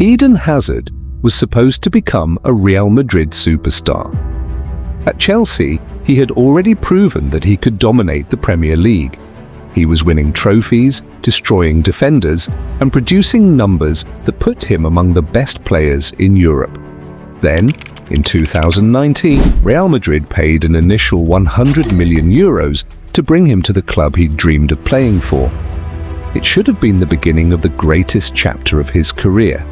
Eden Hazard was supposed to become a Real Madrid superstar. At Chelsea, he had already proven that he could dominate the Premier League. He was winning trophies, destroying defenders, and producing numbers that put him among the best players in Europe. Then, in 2019, Real Madrid paid an initial €100 million to bring him to the club he'd dreamed of playing for. It should have been the beginning of the greatest chapter of his career.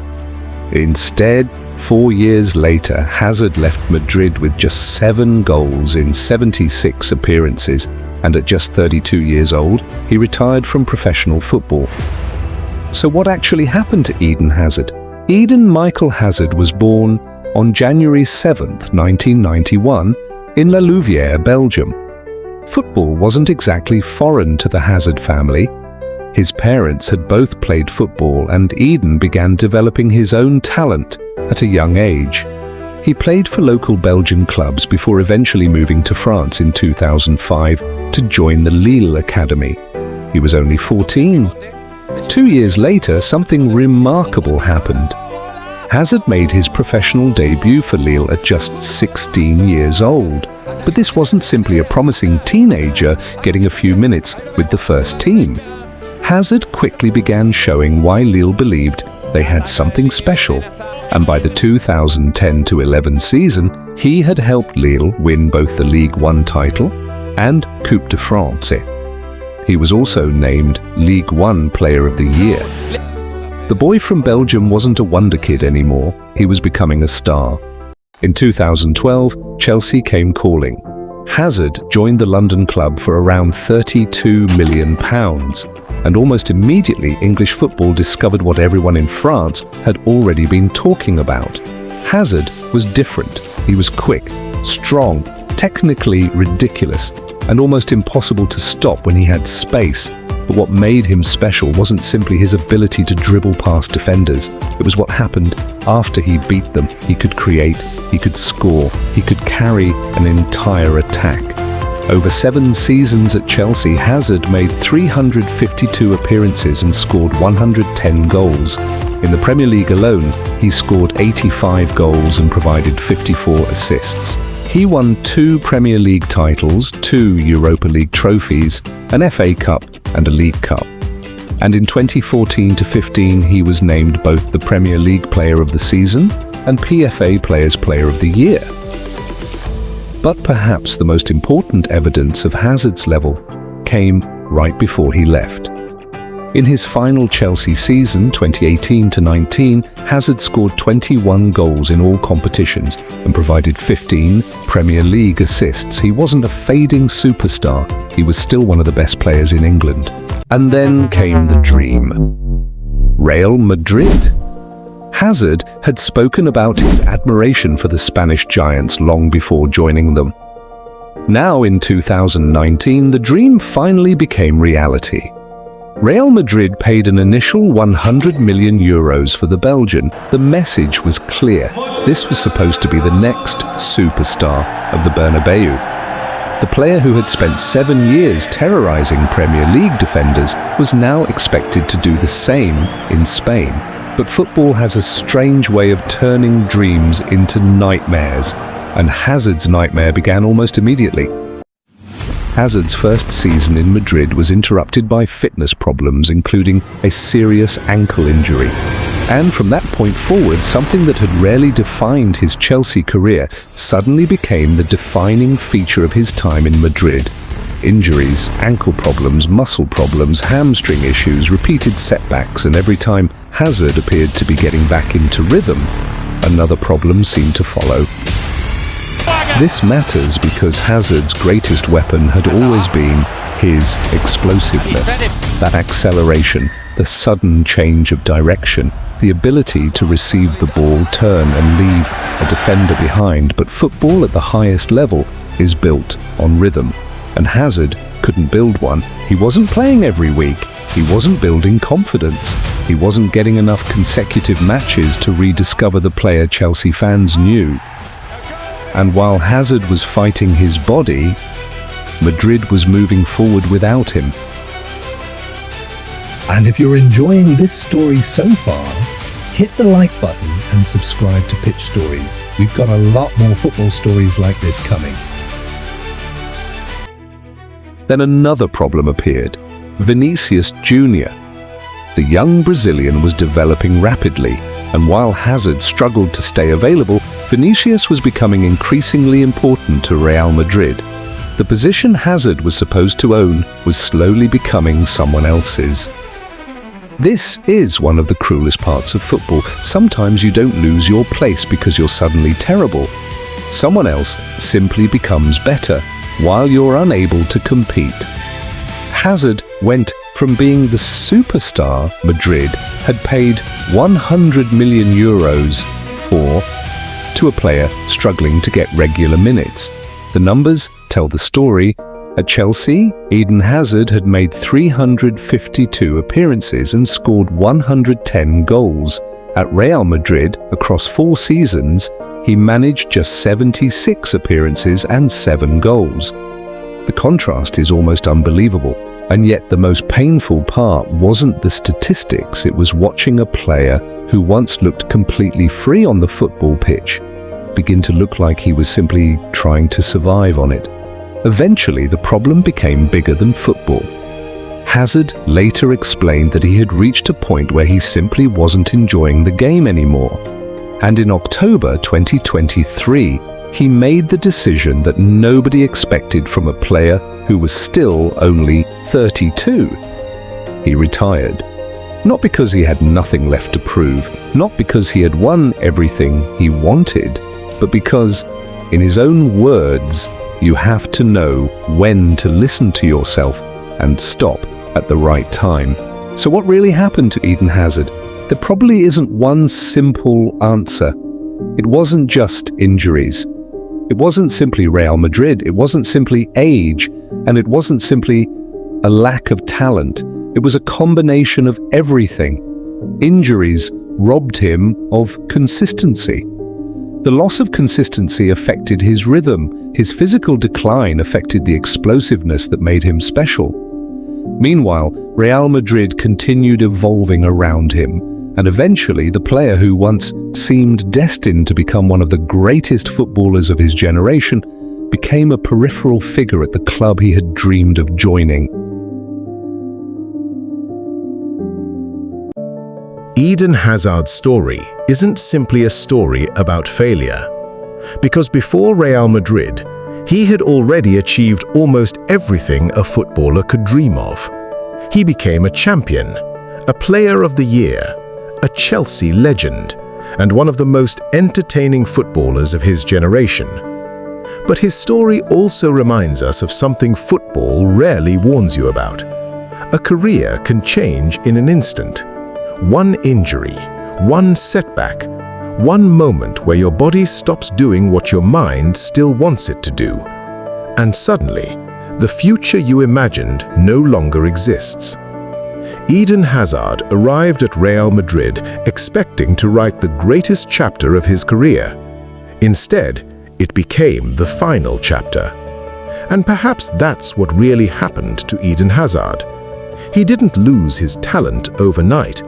Instead, 4 years later, Hazard left Madrid with just 7 goals in 76 appearances, and at just 32 years old, he retired from professional football. So what actually happened to Eden Hazard? Eden Michael Hazard was born on January 7, 1991, in La Louvière, Belgium. Football wasn't exactly foreign to the Hazard family. His parents had both played football, and Eden began developing his own talent at a young age. He played for local Belgian clubs before eventually moving to France in 2005 to join the Lille academy. He was only 14. 2 years later, something remarkable happened. Hazard made his professional debut for Lille at just 16 years old. But this wasn't simply a promising teenager getting a few minutes with the first team. Hazard quickly began showing why Lille believed they had something special, and by the 2010-11 season, he had helped Lille win both the Ligue 1 title and Coupe de France. He was also named Ligue 1 Player of the Year. The boy from Belgium wasn't a wonder kid anymore, he was becoming a star. In 2012, Chelsea came calling. Hazard joined the London club for around £32 million, and almost immediately English football discovered what everyone in France had already been talking about. Hazard was different. He was quick, strong, technically ridiculous, and almost impossible to stop when he had space. But what made him special wasn't simply his ability to dribble past defenders. It was what happened after he beat them. He could create, he could score, he could carry an entire attack. Over 7 seasons at Chelsea, Hazard made 352 appearances and scored 110 goals. In the Premier League alone, he scored 85 goals and provided 54 assists. He won 2 Premier League titles, 2 Europa League trophies, an FA Cup and a League Cup. And in 2014-15, he was named both the Premier League Player of the Season and PFA Players Player of the Year. But perhaps the most important evidence of Hazard's level came right before he left. In his final Chelsea season, 2018-19, Hazard scored 21 goals in all competitions and provided 15 Premier League assists. He wasn't a fading superstar, he was still one of the best players in England. And then came the dream. Real Madrid. Hazard had spoken about his admiration for the Spanish giants long before joining them. Now in 2019, the dream finally became reality. Real Madrid paid an initial €100 million for the Belgian. The message was clear. This was supposed to be the next superstar of the Bernabeu. The player who had spent 7 years terrorizing Premier League defenders was now expected to do the same in Spain. But football has a strange way of turning dreams into nightmares, and Hazard's nightmare began almost immediately. Hazard's first season in Madrid was interrupted by fitness problems, including a serious ankle injury. And from that point forward, something that had rarely defined his Chelsea career suddenly became the defining feature of his time in Madrid. Injuries, ankle problems, muscle problems, hamstring issues, repeated setbacks, and every time Hazard appeared to be getting back into rhythm, another problem seemed to follow. This matters because Hazard's greatest weapon had always been his explosiveness, that acceleration, the sudden change of direction, the ability to receive the ball, turn and leave a defender behind. But football at the highest level is built on rhythm, and Hazard couldn't build one. He wasn't playing every week. He wasn't building confidence. He wasn't getting enough consecutive matches to rediscover the player Chelsea fans knew. And while Hazard was fighting his body, Madrid was moving forward without him. And if you're enjoying this story so far, hit the like button and subscribe to Pitch Stories. We've got a lot more football stories like this coming. Then another problem appeared: Vinicius Jr. The young Brazilian was developing rapidly, and while Hazard struggled to stay available, Vinicius was becoming increasingly important to Real Madrid. The position Hazard was supposed to own was slowly becoming someone else's. This is one of the cruelest parts of football. Sometimes you don't lose your place because you're suddenly terrible. Someone else simply becomes better while you're unable to compete. Hazard went from being the superstar Madrid had paid 100 million euros for to a player struggling to get regular minutes. The numbers tell the story. At Chelsea, Eden Hazard had made 352 appearances and scored 110 goals. At Real Madrid, across 4 seasons, he managed just 76 appearances and 7 goals. The contrast is almost unbelievable, and yet the most painful part wasn't the statistics, it was watching a player who once looked completely free on the football pitch begin to look like he was simply trying to survive on it. Eventually, the problem became bigger than football. Hazard later explained that he had reached a point where he simply wasn't enjoying the game anymore. And in October 2023, he made the decision that nobody expected from a player who was still only 32. He retired. Not because he had nothing left to prove, not because he had won everything he wanted, but because, in his own words, you have to know when to listen to yourself and stop at the right time. So what really happened to Eden Hazard? There probably isn't one simple answer. It wasn't just injuries. It wasn't simply Real Madrid. It wasn't simply age. And it wasn't simply a lack of talent. It was a combination of everything. Injuries robbed him of consistency. The loss of consistency affected his rhythm. His physical decline affected the explosiveness that made him special. Meanwhile, Real Madrid continued evolving around him, and eventually the player who once seemed destined to become one of the greatest footballers of his generation became a peripheral figure at the club he had dreamed of joining. Eden Hazard's story isn't simply a story about failure. Because before Real Madrid, he had already achieved almost everything a footballer could dream of. He became a champion, a player of the year, a Chelsea legend, and one of the most entertaining footballers of his generation. But his story also reminds us of something football rarely warns you about. A career can change in an instant. One injury, one setback, one moment where your body stops doing what your mind still wants it to do. And suddenly, the future you imagined no longer exists. Eden Hazard arrived at Real Madrid expecting to write the greatest chapter of his career. Instead, it became the final chapter. And perhaps that's what really happened to Eden Hazard. He didn't lose his talent overnight.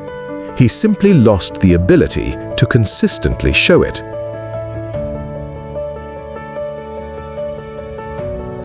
He simply lost the ability to consistently show it.